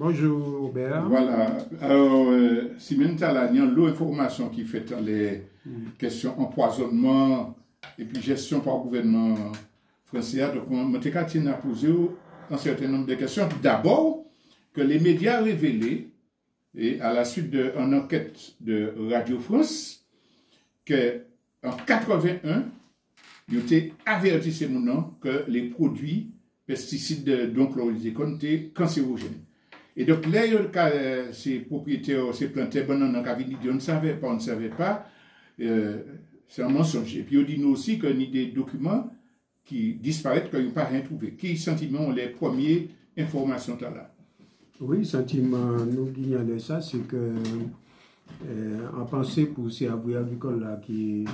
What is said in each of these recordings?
Bonjour Robert. Voilà. Alors, si même tu as l'information qui fait dans les questions empoisonnement et puis gestion par le gouvernement français, donc on a posé un certain nombre de questions. D'abord, que les médias révélé, et à la suite d'une enquête de Radio France, qu'en 81, ils ont averti ces mounons que les produits pesticides donc chlorisés étaient cancérogènes. Et donc là, ces propriétaires, ces planteurs, on ne savait pas, c'est un mensonge. Et puis on dit nous aussi qu'il y a des documents qui disparaissent, qu'ils n'ont pas rien trouvé. Quels sentiments ont les premières informations là? Oui, sentiment, nous guignons ça, c'est que en pensée pour ces abris agricoles là qui est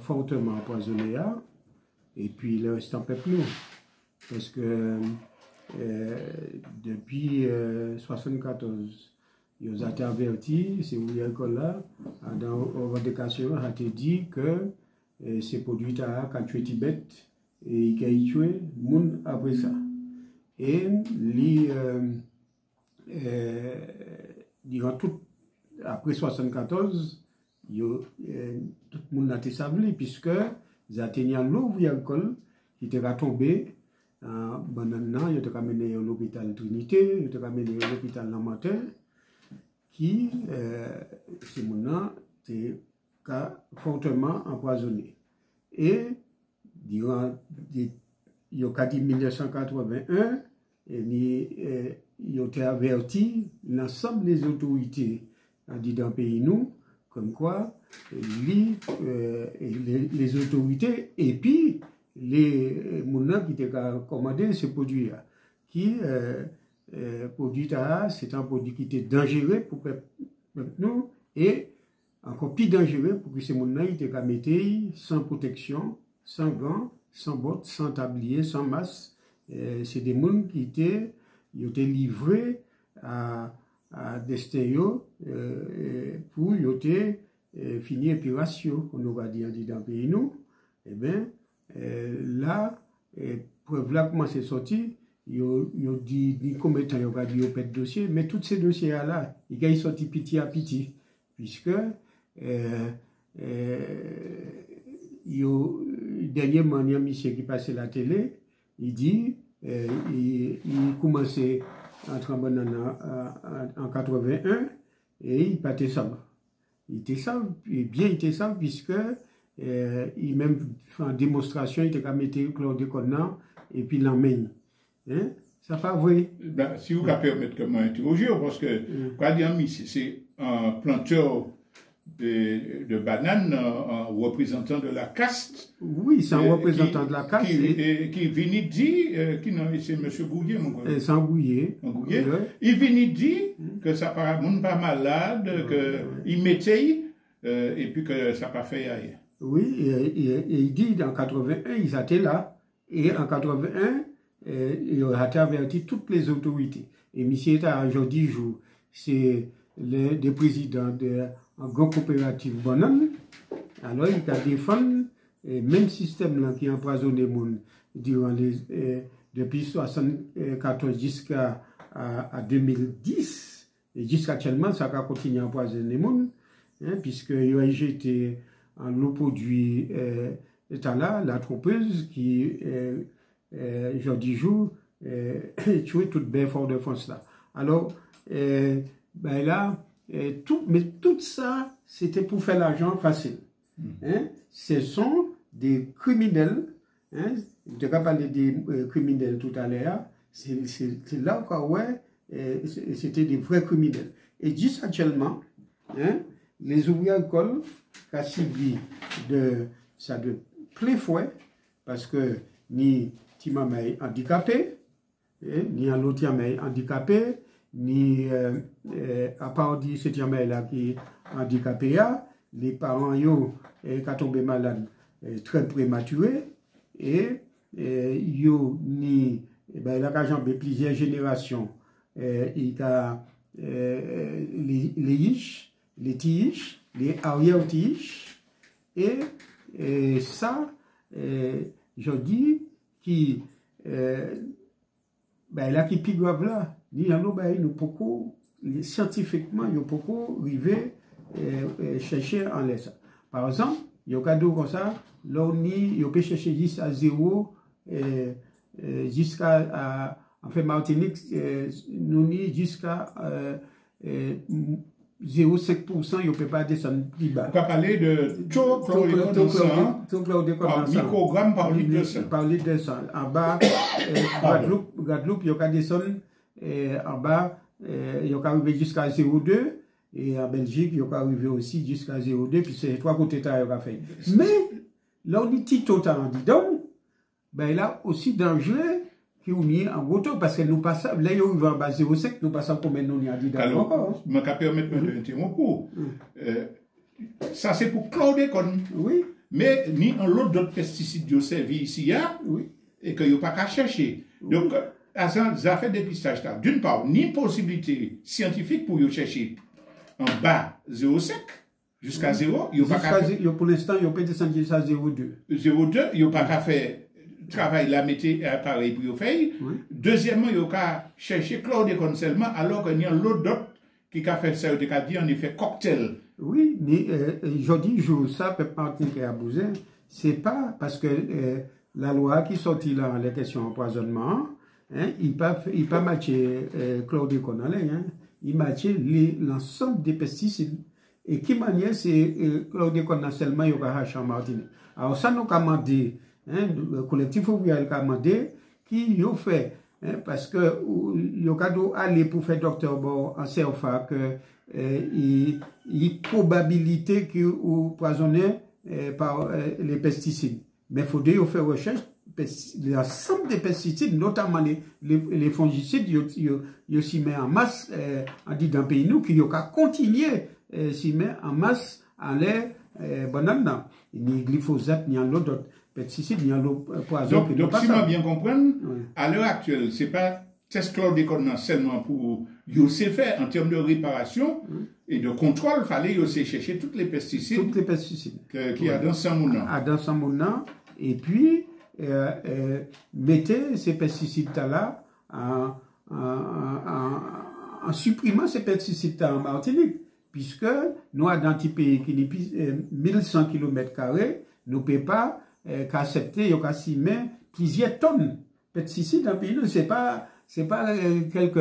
fortement empoisonné, et puis le restant peuple nous. Parce que depuis 1974, ils ont été avertis, ces abris agricoles là, dans la revendication, a été dit que ces produits là, quand tu es Tibet, et qu'ils ont tué le monde après ça. Et durant tout, après 1974, tout le monde a été sablé, puisque ils atteignaient l'eau agricole qui était tombée en banane, ils étaient ramenés à l'hôpital Trinité, ils étaient ramenés à l'hôpital Lamatin, qui, ces gens étaient fortement empoisonnés. Et durant il y a 1981, ils ont été avertis, l'ensemble des autorités dans le pays, nous, comme quoi les autorités et puis les gens qui étaient commandés ce produit-là, c'est un produit qui était dangereux pour nous et encore plus dangereux pour que ces gens étaient mettre sans protection, sans gants, sans bottes, sans tablier, sans masque. C'est des gens qui étaient livrés à destin pour finir épuration, on va dire dans le pays nous. Eh bien, là, preuve là comment c'est sorti, ils ont dit combien de temps ils ont dit au pète dossier, mais tous ces dossiers-là, ils ont sorti petit à petit, puisque dernièrement, il y a un monsieur qui passait la télé, il dit, il commençait à entrer en 81 et il partait ça. Il était ça, et bien il était ça, puisque il même fait une démonstration, il était qu'à mettre le chlordécone et puis l'emmène. Hein? Ça pas vrai? Ben, si vous pouvez permettre que moi interroger, parce que quand il y a un monsieur, c'est un planteur de bananes, un représentant de la caste. Oui, c'est un représentant de la caste. Qui vient dire, c'est M. Gouillet, mon gars. C'est un Gouillet. Il vient dire que ça ne pas malade, qu'il mettait, et puis que ça n'a pas fait rien. Oui, et il dit en 81, ils étaient là. Et en 81, il a averti toutes les autorités. Et M. était aujourd'hui, c'est l'un des présidents de en grande coopérative banane, alors il a défendu le même système là qui a empoisonné les gens durant depuis 1974 jusqu'à 2010, et jusqu'à actuellement, ça a continué à empoisonner les gens, puisqu'il a jeté en l'eau produit là, la trompeuse qui, aujourd'hui jour, tué toute belle Fort-de-France là. Alors, ben là, mais tout ça, c'était pour faire l'argent facile. Hein? Ce sont des criminels. Hein? Je n'ai pas parlé des criminels tout à l'heure. C'est là encore, ouais, c'était des vrais criminels. Et juste actuellement, hein, les ouvriers agricoles ont subi ça de plein fouet, parce que ni Timama est handicapé, ni un autre est handicapé, ni à part de cette là qui est handicapé, les parents yo sont tombés malades très prématurés et yo ni ben là quand plusieurs générations il y a les ish, les tiish, les arrière tiish et ça je dis qui ben là qui plus grave là ni en l'eau, nous beaucoup, scientifiquement, il y a beaucoup arrivé chercher en l'air. Par exemple, il y a un cadeau comme ça, là, on peut chercher jusqu'à 0, jusqu'à, en fait, Martinique, nous jusqu'à 0,5%, il ne peut pas descendre plus bas. On va parler de taux chlordécone microgrammes par litre de sang. Par litre de sang. En bas, Guadeloupe, il y a descendre en bas, il y a arrivé jusqu'à 0,2. Et en Belgique, il y a arrivé aussi jusqu'à 0,2. Puis c'est 3 côtés de a fait. Mais, là, on dit Tito, on dit donc, ben là, aussi dangereux. Qui ont mis en gros parce que nous passons, là, il y a eu en bas 0,5, nous passons combien de nous y a dit d'accord. Alors, je vais permettre de interrompre. Ça, c'est pour chlordécone. Oui. Mais, ni en l'autre d'autres pesticides qui ont servi ici, oui. Et qu'il n'y a pas qu'à chercher. Oui. Donc, ça fait dépistage là. D'une part, ni possibilité scientifique pour y chercher en bas 0,5 jusqu'à 0. Pour l'instant, il n'y a pas descendu jusqu'à 0,2. 0,2, il n'y a pas qu'à faire travail la mettez pareil pour le faire. Oui. Deuxièmement, il y a chercher chlordécone seulement, alors qu'il y a l'autre d'autres qui a fait ça, qui a dit en effet cocktail. Oui, mais je dis, ça peut pas être abusé. C'est pas parce que la loi qui sortit là, les questions d'empoisonnement, hein, il pas matcher chlordécone, hein, il matcher l'ensemble des pesticides. Et qui manière c'est chlordécone seulement, il y a en Martinique. Alors ça, nous avons demandé. Le collectif ouvrier a demandé qui a fait, parce que il y a aller pour faire docteur en CFA que il y a probabilité que vous poisonnez par les pesticides. Mais il faut faire recherche, l'ensemble des pesticides, notamment les fongicides, ils s'y mettent en masse, on dit dans le pays nous, qu'il y a continuer s'y mettre en masse en l'air, banane, ni glyphosate, ni en l'autre pesticides, ni en l'autre poison. Donc si je bien comprendre, à l'heure actuelle, ce n'est pas test chlordécone seulement pour faire en termes de réparation et de contrôle, il fallait chercher toutes les pesticides. Toutes les pesticides. Qu'il y a dans Saint-Mouna. Dans Saint-Mouna. Et puis, mettez ces pesticides-là en supprimant ces pesticides en Martinique. Puisque nous, dans un pays qui est 1100 km², nous ne pouvons pas accepter plusieurs tonnes de pesticides dans le pays. Ce n'est pas quelques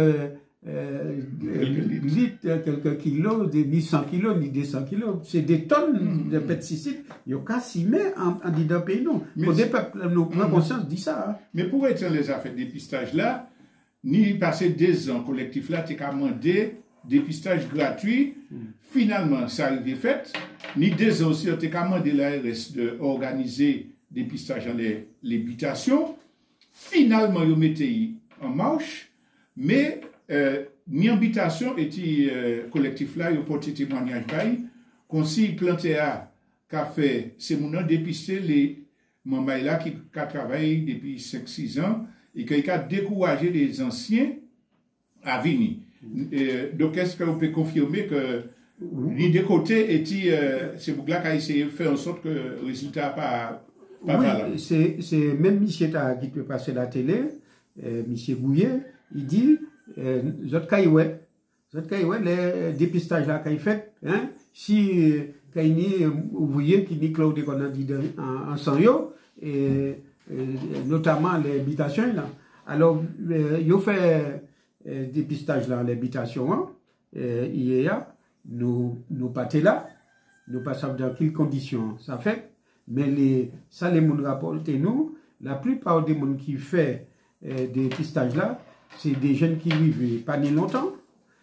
litres, quelques kilos, ni 100 kilos, ni 200 kilos. C'est des tonnes de pesticides. Il y a qu'à s'y mettre dans le pays. Pour des peuples, nous prenons conscience de ça. Hein. Mais pour être les affaires de dépistage là, ni passer 2 ans collectif là, tu as demandé dépistage gratuit. Finalement, ça arrive fait. Ni 2 ans aussi, on a demandé l'ARS d'organiser dépistage dans les habitations. Finalement, ils mettaient en marche. Mais ni habitation et collectif là, ils ont porté témoignage qu'on s'y planté à fait, c'est mon dépister les membres là qui travaillent depuis 5-6 ans et qui a découragé les anciens à venir. Donc, est-ce que vous pouvez confirmer que les deux côtés, c'est pour là qu'il a essayé de faire en sorte que le résultat pas oui, c'est même monsieur qui peut passer la télé, monsieur Gouillet, il dit, les dépistages là qu'il fait, hein, si il y a ouvrier qui dit chlordécone en sang, notamment les habitations là, alors il fait dépistage dans l'habitation, hier, nous partons là, nous passons dans quelles conditions ça fait, mais les gens rapportent nous, la plupart des gens qui font des dépistages là, c'est des jeunes qui vivent pas ni longtemps,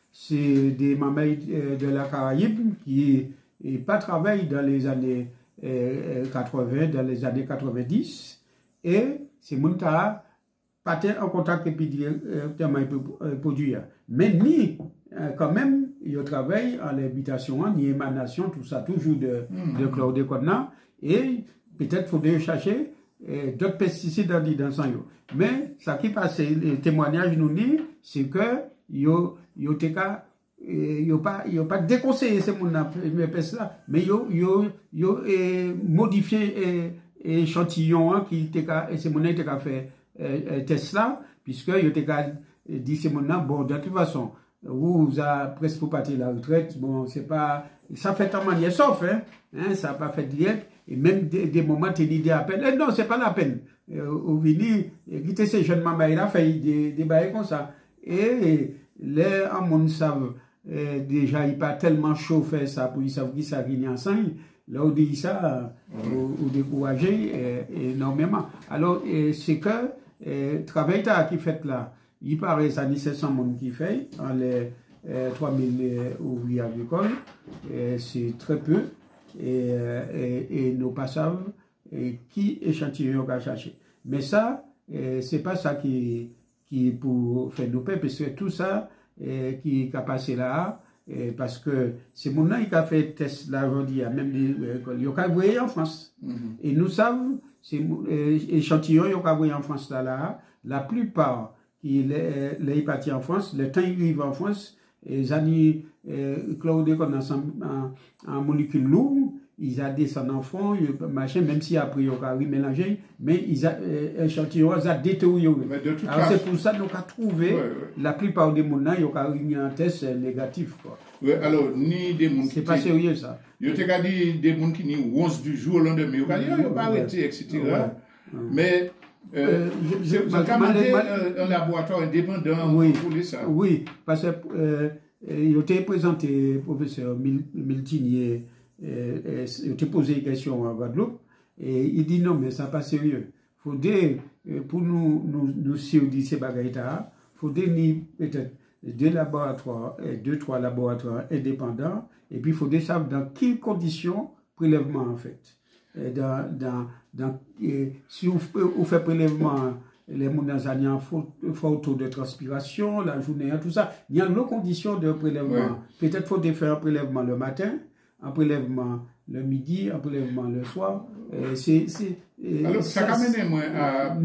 c'est des mamans de la Caraïbe qui n'ont pas travaillé dans les années 80, dans les années 90, et c'est gens qui pas en contact avec le produit. Mais ni, quand même, ils travaillent en habitation, ni émanation, tout ça, toujours de chlordécone. Et peut-être qu'il faudrait chercher d'autres pesticides dans sang. Mais ce qui passe, les témoignages nous disent, c'est que ils n'ont pas déconseillé ces pesticides là, mais ils ont modifié l'échantillon qui était fait test là, puisque il dit c'est maintenant, bon, de toute façon, vous avez presque pour partir la retraite, bon, c'est pas, ça fait en manière sauf, ça n'a pas fait direct, et même des moments, tu dis à peine, non, c'est pas la peine. Au vini, quitter ces jeunes mamans, il a fait des bails comme ça. Et les gens savent, déjà, il pas tellement chauffé ça pour ils savent qui ça qui ensemble. Là, on dit ça, ou décourager énormément. Alors, c'est que, travail qui fait là, il paraît ça 1700 monde qui fait, en les 3000 ouvriers agricoles, c'est très peu, et nos passages, qui échantillon qu'a cherché. Mais ça, c'est pas ça qui pour faire nos paix, parce que tout ça, qui a passé là, parce que c'est mon nom qui a fait test là aujourd'hui, même il y a voyé en France. Et nous savons, c'est échantillon il y a voyé en France là, la plupart qui les partis en France, le temps ils arrivent en France, les années Claude qu'on a en molécules lourdes, ils ont descendu en fond, machin, même si après ils ont mélangé, mais ils ont échantillon, ils ont détérioré. Alors c'est pour ça qu'on a trouvé la plupart des monde ils ont eu un test négatif quoi. Oui, alors ni des monde. C'est pas sérieux ça. Ils ont dit des monde qui ni 11 du jour au lendemain, ils ont pas arrêté, etc. Mais ça a un laboratoire indépendant pour ça. Oui, parce que il était présenté professeur Miltinier, il était posé une question à Guadeloupe, et il dit non, mais ça n'est pas sérieux. Il faut pour nous surdir ces bagailles-là, il faut peut-être 2-3 laboratoires indépendants, et puis il faut savoir dans quelles conditions prélèvement en fait. Si vous faites prélèvement, les monazaniens en photo de transpiration, la journée, tout ça, il y a nos conditions de prélèvement. Peut-être faut faire un prélèvement le matin, un prélèvement le midi, un prélèvement le soir. Alors, ça amène moi à...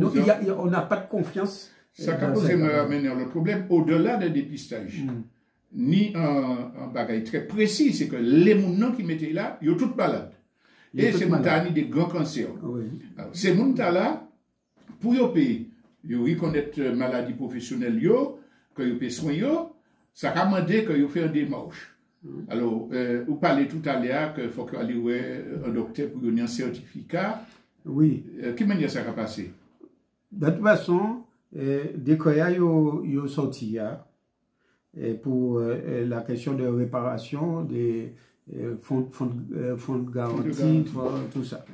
on n'a pas de confiance. Ça a posé le problème au-delà des dépistages. Ni un bagage très précis, c'est que les gens qui mettaient là, ils sont tous malades. Et c'est des des grands cancers. Ces gens là, pour y payer, ils reconnaissent maladie professionnelle, que ils paient soin, ça a demandé que ils fassent une démarche. Alors, vous parlez tout à l'heure qu'il faut qu'il y ait un docteur pour donner un certificat. Oui. Quelle manière ça va passer? De toute façon, dès qu'il y a sorti pour la question de réparation des fonds de garantie, tout ça.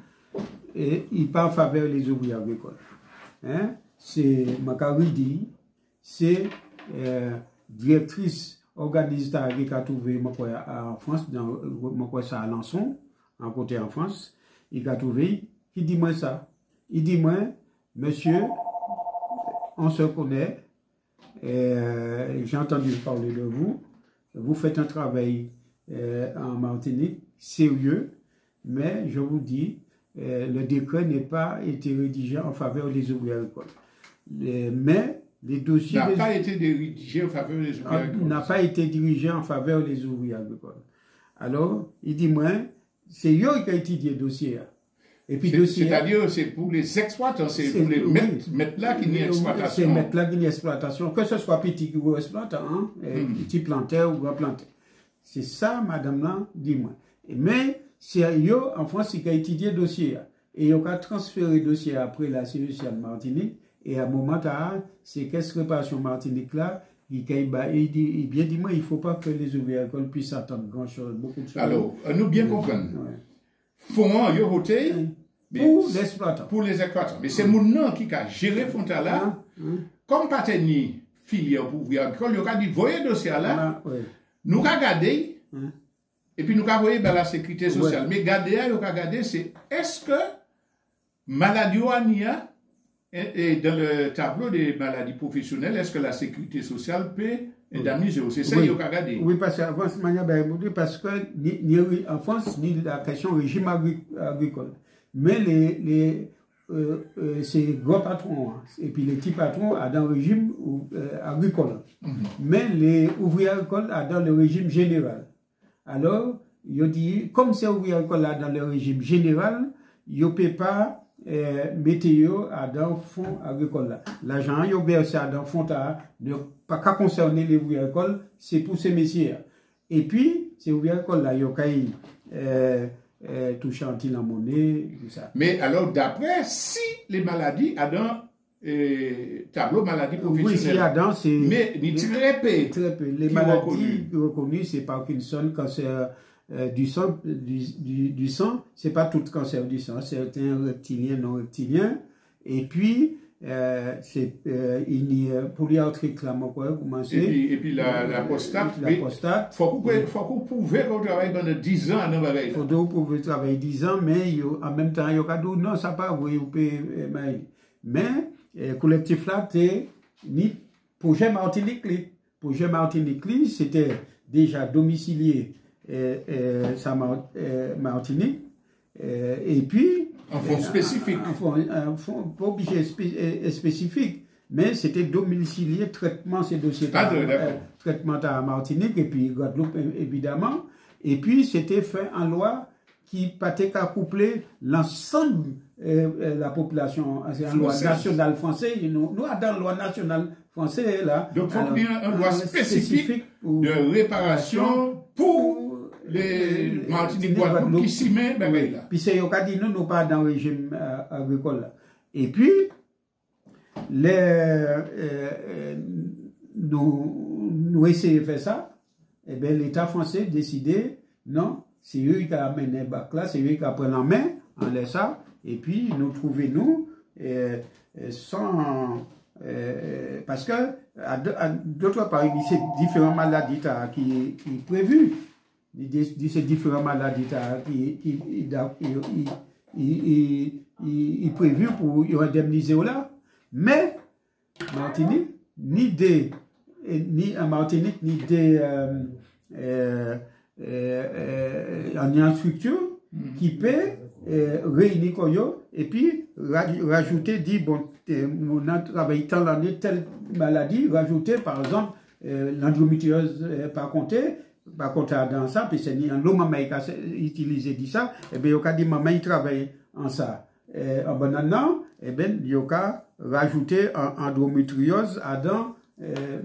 Et il part en faveur des ouvriers agricoles. C'est Macaridi, c'est directrice organisme qui a trouvé en France, dans ça à Alençon, en côté en France, il a trouvé, il dit moi ça. Il dit moi, monsieur, on se connaît, j'ai entendu parler de vous, vous faites un travail en Martinique sérieux, mais je vous dis, le décret n'a pas été rédigé en faveur des ouvriers agricoles. Mais les dossiers... N'a pas été dirigé en faveur des ouvriers agricoles. N'a pas été dirigé en faveur des ouvriers agricoles. Alors, il dit, moi, c'est eux qui ont étudié le dossier. Et puis, c'est-à-dire, c'est pour les exploitants, c'est pour les mettre là qui n'y a exploitation. C'est mettre là qui n'y a exploitation, que ce soit petit ou gros exploitant, petit planteur ou grand planteur. C'est ça, madame là, dis-moi. Mais, c'est eux, en France, qui ont étudié le dossier. Et ils ont transféré le dossier après la CEC en Martinique. Et à un moment, c'est qu'est-ce que réparation Martinique là, il dit, bien dis-moi, il ne faut pas que les ouvriers agricoles puissent attendre grand-chose, beaucoup de choses. Alors, nous bien comprendre. Fonds, il y a voté pour les exploitants. Pour les exploitants. Mais c'est mon nom qui a géré Fonta là. Comme pas tenu filière pour ouvriers agricoles, il a dit, voyez le dossier là, nous avons regardé, et puis nous avons voyé la sécurité sociale. Mais regardez, nous avons regardé, c'est est-ce que maladie ou ania, et dans le tableau des maladies professionnelles, est-ce que la sécurité sociale peut indemniser? C'est ça qu'il faut regarder. Oui, parce que en France, ni la question régime agricole. Mais c'est gros patrons, et puis les petits patrons sont dans le régime agricole. Mais les ouvriers agricoles sont dans le régime général. Alors, il dit, comme ces ouvriers agricoles sont dans le régime général, ils ne peuvent pas météo dans le fonds agricole là. L'argent yo versé dans le fonds ne pas qu'à concerner les ouvriers agricoles, c'est pour ces messieurs. Et puis ces ouvriers agricoles là yo kay toucher anti la monnaie tout ça. Mais alors d'après si les maladies dans tableau maladie professionnelle. Oui, c'est mais très peu. Les maladies reconnues, c'est Parkinson, cancer du sang, c'est pas tout cancer du sang, certains reptiliens, non reptiliens, et puis c'est polyarthrite clammoqueuse, et puis la prostate. La prostate. Faut qu'on prouve qu'on travaille pendant 10 ans dans la faut qu'on prouve travailler 10 ans, mais en même temps, il y a dit non, ça pas, vous pouvez, mais collectif là, c'est ni projet Martinique. Projet Martinique, c'était déjà domicilié Martinique, et puis un fonds spécifique. Un fonds pas obligé spécifique, mais c'était domicilié traitement ces dossiers traitement à Martinique et puis Guadeloupe évidemment, et puis c'était fait en loi qui partait qu'à coupler l'ensemble la population, c'est une loi nationale française, nous dans la loi nationale française là. Donc il y a une loi spécifique de réparation pour les Martinique Guadeloupe qui s'y met là. Puis c'est au cas dit nous pas dans le régime agricole là. Et puis nous essayons de faire ça, et bien l'État français décidé non, c'est eux qui amènent les bacs là, c'est eux qui prennent en main, en laisse ça, et puis nous trouvons sans parce que d'autre part, c'est différentes maladies qui sont prévues. C'est différentes maladies qui prévues pour indemniser là. Mais Martinique, ni en Martinique, ni en structure qui peut réunir Koyo et puis rajouter, dit bon, on a travaillé tant l'année, telle maladie, rajouter par exemple l'endométriose par contre dans ça, puis c'est l'homme maman qui a utilisé dit ça, et bien il a dit maman il travaille en ça. En bon an, et bien il a rajouté endométriose dans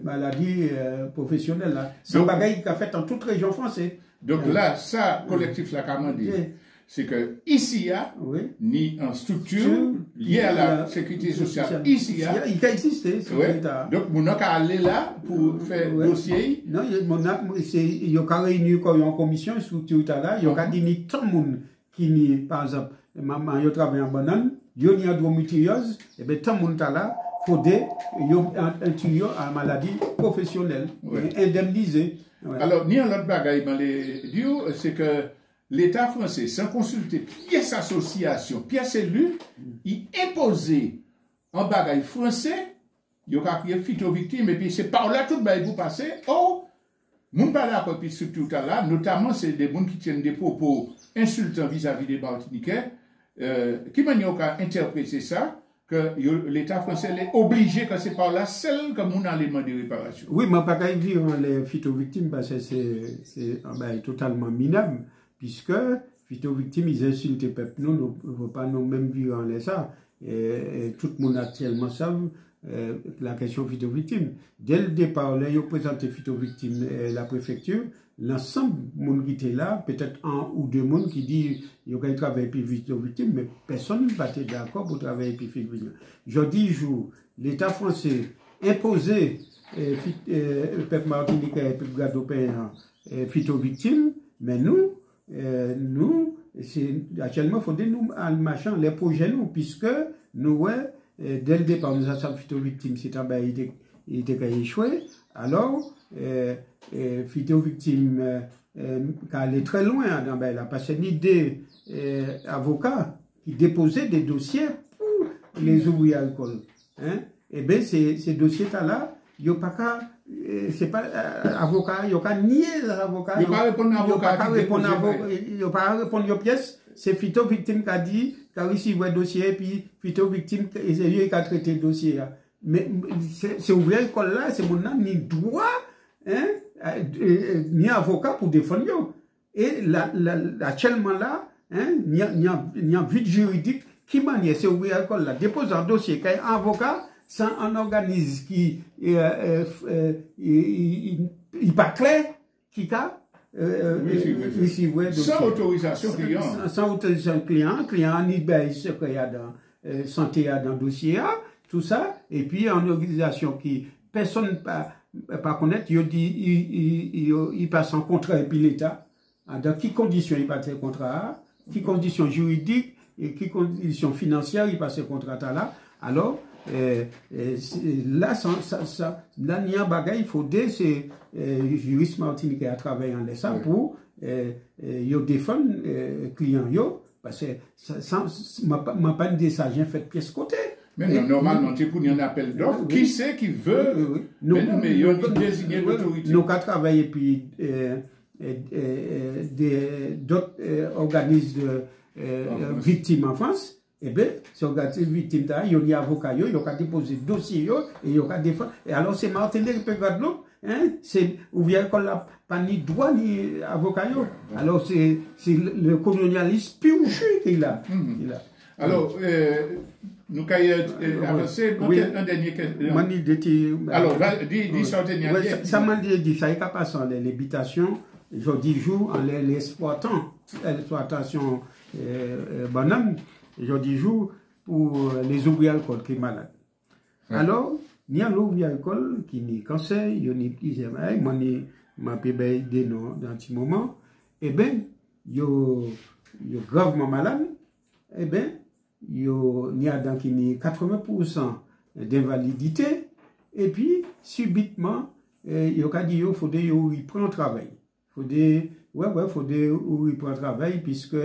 maladie professionnelle là. C'est un bagage qui a fait en toute région française. Donc là, ça, collectif la commande, c'est que ici, ni en structure liée à la sécurité sociale, ici, il a existé. Donc, on n'a qu'à aller là pour faire dossier. Non, il y a qu'à réunir en commission, structure là, il y a qu'à dire tout le monde qui ni, par exemple, maman, il travaille en banane, il y a endométriose, et bien tout le monde là, il faut un tuyau à maladie professionnelle, indemnisé. Alors, ni en l'autre bagaille, c'est que l'État français, sans consulter pièce association, pièce élue, il imposait en bagaille français, il y a créé phyto-victime, et puis c'est par là tout le monde vous passez. Oh, moun pas d'accord, puis surtout là, notamment c'est des gens qui tiennent des propos insultants vis-à-vis des Martiniquais, qui m'ont interprété ça, que l'État français est obligé, que c'est par là seul que nous allons demander réparation. Oui, mais pas qu'à vivre les phyto-victimes, parce que c'est totalement minable, puisque phyto-victimes, ils insultent le peuple. Nous ne pouvons pas nous-mêmes vivre en ça. Et tout le monde actuellement savent la question phyto-victime. Dès le départ, là, ils ont présenté phyto-victime la préfecture. L'ensemble du monde qui était là, peut-être un ou deux monde qui dit qu'il y a travailler pour phyto-victime, mais personne ne va être d'accord pour travailler pour phyto-victime. Je dis jour, l'État français imposait le peuple martiniquais et le peuple guadeloupéen phyto-victime, mais nous, actuellement, il faut nous, en machin, les projets, nous, puisque nous, dès le départ, nous avons phyto-victime, il était échoué. Alors, phyto-victime, qui allait très loin, parce qu'il y a des avocats qui déposaient des dossiers pour les ouvriers agricoles. Et bien, ces dossiers-là, il n'y a pas qu'à. C'est pas avocat, il n'y a pas nier les avocats. Il n'y a pas répondre à répondre aux pièces. C'est phyto-victime qui a dit, qui a reçu le dossier, puis phyto-victime, c'est lui qui a traité le dossier. Mais c'est ouvrier l'école là, c'est mon nom, ni droit, ni avocat pour défendre. Et actuellement là, il y a un vide juridique qui manière c'est ouvrier école là, dépose un dossier, qu'il y a un avocat, c'est un organisme qui il pas clair, qui a sans autorisation client. Sans autorisation client, il ce qu'il y a dans santé dans le dossier, tout ça, et puis une organisation qui personne pas connaître, il passe en contrat et puis l'État, dans quelles conditions il passe le contrat, quelles conditions juridiques et quelles conditions financières il passe le contrat là, alors là, là, il y a un bagage, il faut dire, c'est juriste Martinique qui a travaillé en laissant pour défendre client, parce que ça m'a pas dit ça, j'ai fait pièce côté. Mais normalement, tu pour un appel d'offres, qui c'est qui veut, mais il y a une désigné l'autorité. Nous avons travaillé puis d'autres organismes de victimes en France. Eh bien, si on regarde les victimes, il y a des avocats, il y a déposé le dossier, et il y a défendu. Et alors, c'est Martinique qui peut regarder l'autre, c'est, ou bien qu'on n'a pas ni droit ni avocat. Alors, c'est le colonialisme pur qu'il a. Alors, nous avons avancé, un dernier question. Alors, dis ça, ça m'a dit, ça est capable de l'habitation, je dis jour, en l'exploitation banane. Je dis jour pour les ouvriers agricoles qui sont malades. Alors, il y a l'ouvrier agricole qui est cancer, il y a une petite moi, je peux aider dans un petit moment. Eh bien, il est gravement malade. Eh bien, il y a donc 80% d'invalidité. Et puis, subitement, il y a dit qu'il faut qu'il prenne le travail. Il faut qu'il prenne le travail, puisque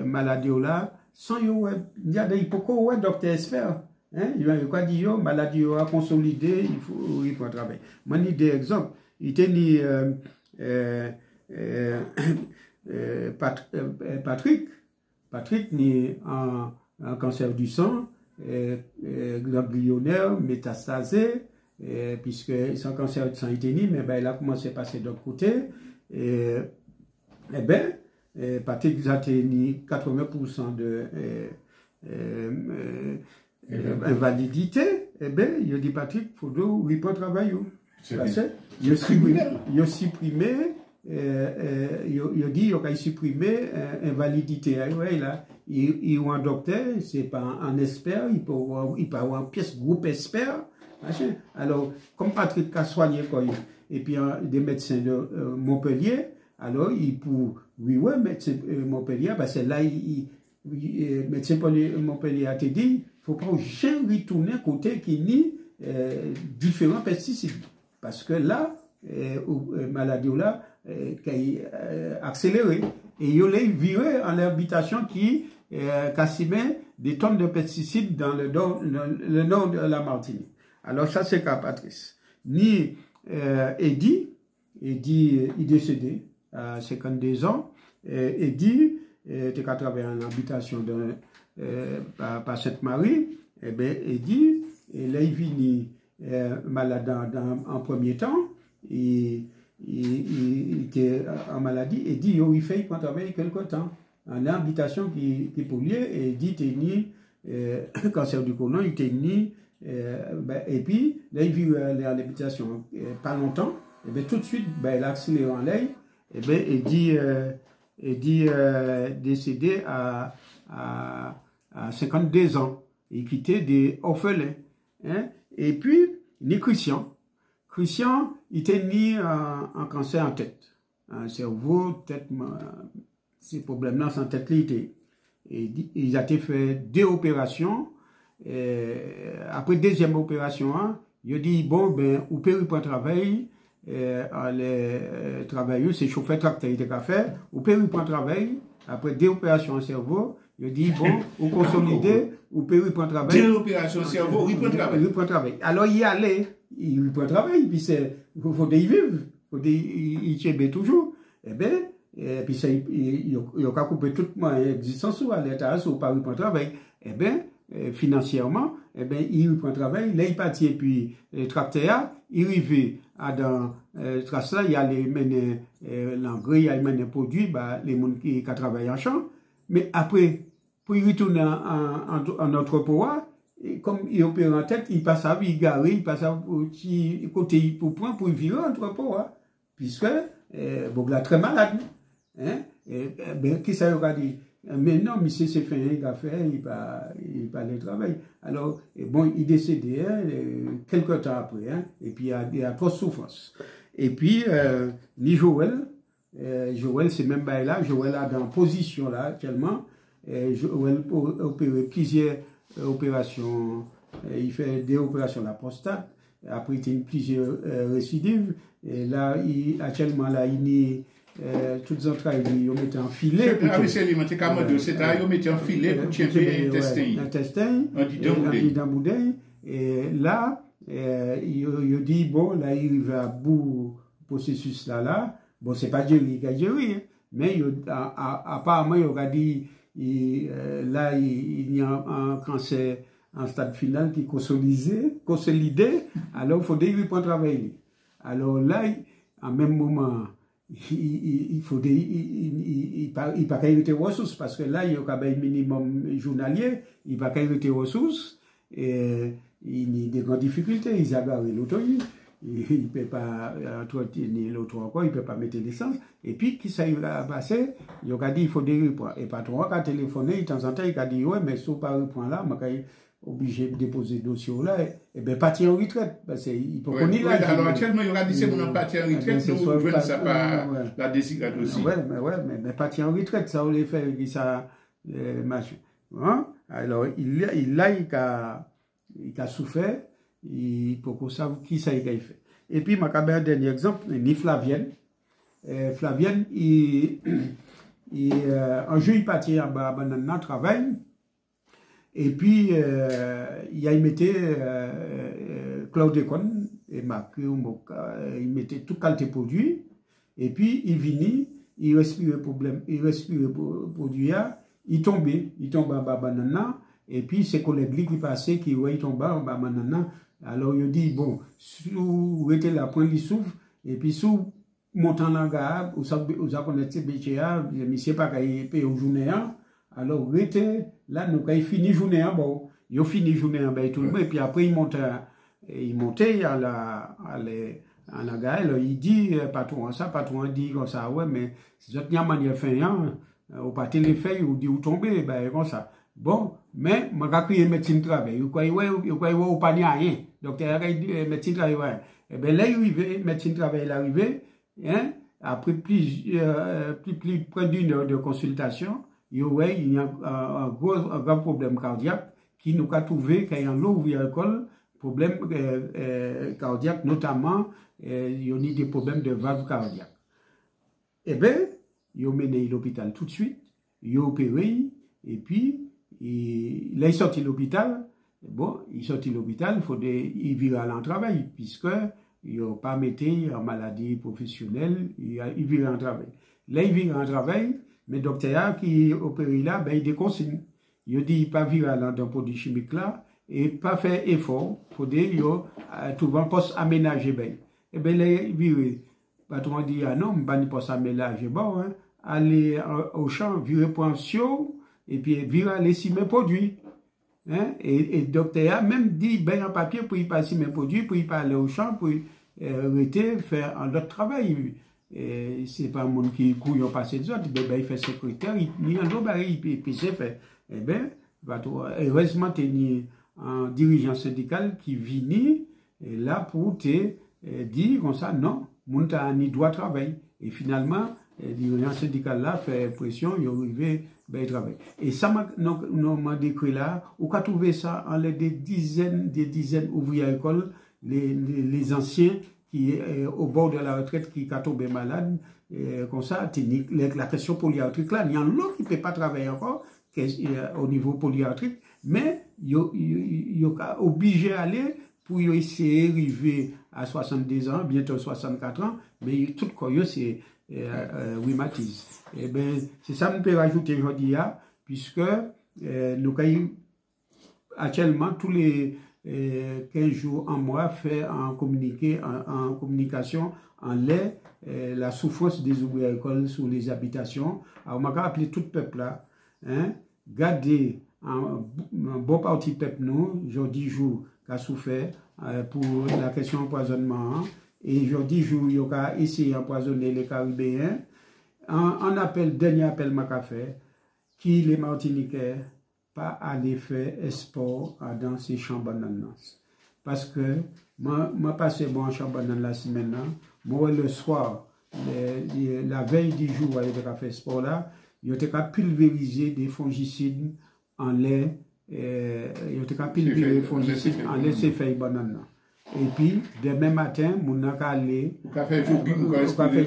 maladie là, sans il y a des hypocrites, docteur expert. Il a dit maladie a consolidé, il faut y prendre travail. Moi, j'ai des exemples. Il était ni Patrick ni un cancer du sang, ganglionnaire, métastasé, puisque son cancer du sang était ni, mais il a commencé à passer de l'autre côté. Patrick a tenu 80% de invalidité. Eh bien, il a dit Patrick, il faut qu'il prenne travail. Il a supprimé, il a dit qu'il a supprimé invalidité. Il a un docteur, c'est pas un expert, il peut avoir une pièce groupe expert. Alors, comme Patrick a soigné, et puis des médecins de Montpellier, alors il pour médecin Montpellier, parce que là, médecin Montpellier a dit, il ne faut pas jamais retourner côté qui nie différents pesticides. Parce que là, maladie là, qui a accéléré. Et il y a viré en l'habitation qui cassimait des tonnes de pesticides dans le nord de la Martinique. Alors ça, c'est qu'à Patrice. Ni Eddie, il est décédé à 52 ans. Eddie, était qu'à travers une habitation par Sainte-Marie. Eh bien, Eddie, là, il vient malade en premier temps. Il était en maladie. Eddie, il fait pour travailler quelque temps. En habitation qui polluée. Et Eddie, il était cancer du côlon, il était ni. Et puis, là, il vit à l'habitation pas longtemps. Et bien, tout de suite, il a accéléré en l'air. Et bien, Eddie décédé à 52 ans. Il quittait des orphelins. Et puis, ni Christian. Christian, il était ni un cancer en tête. Un cerveau, tête, ces problèmes-là, sans tête, il a été fait 2 opérations. Après deuxième opération, il a dit, bon, ben, ou peut reprendre travail, les travailleurs, c'est chauffeur tracteur, il a fait, ou peut reprendre travail, après 2 opérations au cerveau, il a dit, bon, ou consolider, ou peut reprendre travail. 2 opérations au cerveau, il reprend travail. Alors, il y allait, il reprend travail, puis il faut y vivre, il tient toujours. Eh bien, puis il a coupé toute mon existence à l'état, ou pas reprendre travail. Eh bien, financièrement, eh bien, il reprend travail, là, il partit, et puis, tracteur, il arrive dans trace là, il y a les l'engrais, il y a les produits, les gens qui travaillent en champ. Mais après pour y retourner en entrepôt, et comme il opère en tête, il passe à Vigaré, il passe à côté pour point pour virer entrepôt, puisque, bon, là, très malade, hein, ben, qui ça aura dit? Mais non, monsieur s'est fait un affaire, il pas aller travailler. Alors, bon, il est décédé, quelques temps après, hein, et puis il y a trop de souffrance. Et puis, ni Joël, Joël, c'est même là, Joël a dans position là, actuellement, Joël a opéré plusieurs opérations, il fait des opérations de la prostate, après il a plusieurs récidives, et là, actuellement, là, il est toutes les entrailles, ils mettent en filet. C'est ils mettent en filet pour tuer l'intestin. Dans boudin. Et là, il dit, bon, là, il va à bout processus là. Bon, c'est pas Jerry qui a Jerry, hein, mais apparemment, il aura dit, là, il y a un cancer en stade final qui est consolidé, alors il faut dire pour travailler. Alors là, en même moment, il faut pas qu'il ait ressources parce que là il y a un minimum journalier, il pas qu'il ait ressources et il y a des grandes difficultés, il a garé l'auto, il peut pas entretenir l'auto encore, il peut pas mettre l'essence et puis qui ça va passer, il a dit il faut des repoints et patron a téléphoné de temps en temps il a dit ouais mais si pas repoint là moi obligé de déposer le dossier là, et bien partir en retraite, parce qu'il peut connaître là. Alors actuellement, il y aura dit c'est mon partir en retraite, nous jouons ça par la décision aussi. Mais partir en retraite, ça on les fait, ça, machin. Hein? Alors, il a souffert, pour qu'on sache qui ça il a fait. Et puis, ma un dernier exemple, ni Flavienne. Flavienne, un jour, il partit en bas, travail. Et puis, il mettait Claude Econ et Marc, il mettait tout qualité produit. Et puis, il venait, il respirait produit, il tombait en bas banana. Et puis, ses collègues qui passaient, qui tombaient en bas banana. Alors, il dit, bon, si vous êtes là, point il souffle, et puis, si vous montez en gare, vous connaissez BCA, monsieur pas qu'il paye au journée. Alors, là, nous avons fini journée en bon. Ils ont fini journée en bas et tout le monde. Et puis après, il montait à la gare. Il dit, patron dit comme ça, ouais, mais c'est une manière de faire, au pâté les feuilles, ou dit où tomber, ben, comme ça. Bon, mais, je vais crier médecine travail. Vous croyez, au panier rien. Docteur, médecine travail, ouais. Et bien, là, médecine travail est arrivé, hein, après près d'une heure de consultation, il y a un grand problème cardiaque qui nous a trouvé qu'il y a un lot ouvrier à l'école, problème cardiaque, notamment, il y a des problèmes de valve cardiaque. Eh bien, il a mené l'hôpital tout de suite, il a opéré, et puis, là, il sorti de l'hôpital. Bon, il sorti de l'hôpital, il vire à l'en travail, puisque il n'a pas mis en maladie professionnelle, il vire en travail. Là, il vire en travail. Mais le docteur qui opéré là, ben, il déconsigne. Il dit pas vivre dans un produit chimique là et pas faire effort. Il faut dire, trouver un poste aménagé. Ben. Et bien, il vire. Patron dit, ah non, pas un poste aménagé. Bon, hein, aller au champ, virer pour un sio, et puis virer les cimes produits. Hein? Et le docteur même dit, ben, un papier pour y passer mes produits, pour y aller au champ, pour arrêter, faire un autre travail. C'est pas un monde qui couille au passé des autres, ben, il fait secrétaire, il y a un autre, puis c'est fait. Eh bien, heureusement, il y a un dirigeant syndical qui vient là pour te dire comme ça, non, mon ni doit travailler. Et finalement, le dirigeant syndical là fait pression, il est arrivé, ben, il travaille. Et ça m'a décrit là, on a trouvé ça en des dizaines d'ouvriers à l'école, les anciens, qui est au bord de la retraite, qui est tombé malade, comme ça, la question polyarthrite là, il y a un lot qui ne peut pas travailler encore, au niveau polyarthrite, mais il est obligé d'aller pour essayer d'arriver à 70 ans, bientôt 64 ans, mais tout le c'est rhumatisme. Et bien, c'est ça que nous pouvons rajouter aujourd'hui, puisque nous avons actuellement tous les 15 jours en mois fait en communication en l'air la souffrance des ouvriers agricoles sur les habitations. Alors, on m'a appelé tout le peuple là, hein, garder un bon parti peuple nous, aujourd'hui jour qu'a souffert pour la question empoisonnement et aujourd'hui jour il a essayé d'empoisonner les Caribéens. On appelle dernier appel m'a fait qui les Martiniquais pas aller faire sport dans ces champs bananes parce que moi passé bon champ banane la semaine moi le soir la veille du jour il a fait sport là il a pulvériser des fongicides en lait il a pulvériser des fongicides en lait c'est fait banane et puis demain matin mon n'a aller au café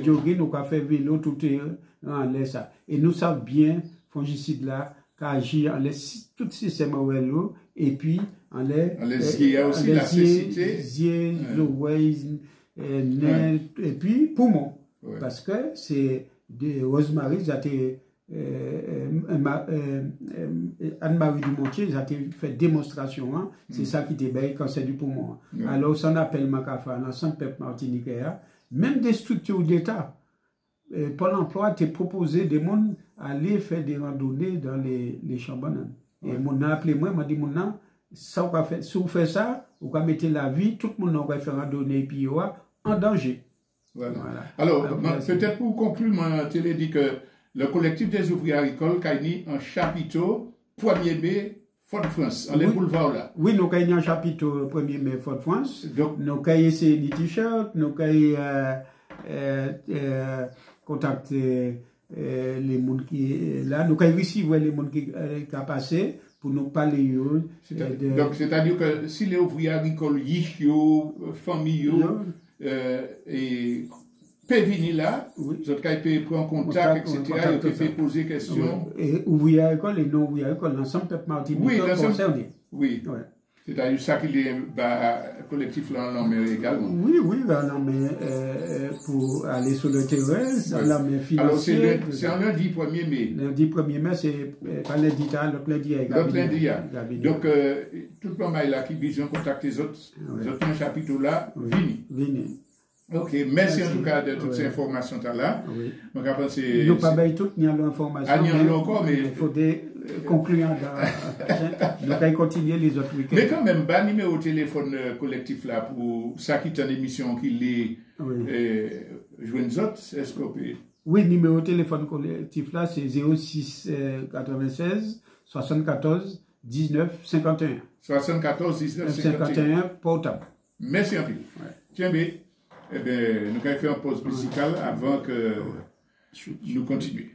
jogging au café vélo tout est en lait ça et nous savons bien fongicides là qu'agir en laisse tout système OLO et puis en laisse il y a aussi la cécité et puis poumon parce que c'est de Rosemary Anne-Marie Dumontier a fait démonstration c'est ça qui était cancer du poumon alors ça on appelle Macafa l'ensemble peuple martiniquais même des structures d'État Pôle emploi t'a proposé des monde aller faire des randonnées dans les champs bananes. Et mon a appelé moi, m'a dit mon ça on va faire, si vous faites ça, vous va mettre la vie, tout le monde va faire randonnée et puis en danger. Voilà. Alors, peut-être pour conclure, je te dit que le collectif des ouvriers agricoles a mis un chapiteau 1er mai Fort-de-France, en les boulevards là. Oui, nous avons un chapiteau 1er mai Fort-de-France. Donc, nous avons essayé des t-shirts, nous avons contacter les gens qui là nous avons réussi voir les gens qui ont passé pour nous parler donc c'est-à-dire que si les ouvriers agricoles familles et peuvent venir là vous pouvez prendre contact etc et peuvent poser des questions et ouvriers agricoles et non ouvriers agricoles l'ensemble peuple martiniquais concerné c'est-à-dire ça qui est collectif là en mer également. Oui, non, mais pour aller sur le terrain, la main financière. Alors c'est un lundi 1er mai. Lundi 1er mai, c'est pas lundi, l'autre lundi. L'autre lundi, donc tout le monde là qui besoin contacter les autres chapitres là, venez. Ok, merci en tout cas de toutes ces informations là. Nous ne pas bien toutes l'information. Mais il faut conclure nous allons continuer les autres week-ends. Mais quand même, bas numéro de téléphone collectif là pour ça qui est une émission qui les joignent autres, est-ce qu'on peut? Oui, numéro de téléphone collectif là c'est 06 96 74 19 51. 74 19 51 portable. Merci un peu. Tiens, bien. Eh bien, nous allons faire une pause musicale avant que nous continuions.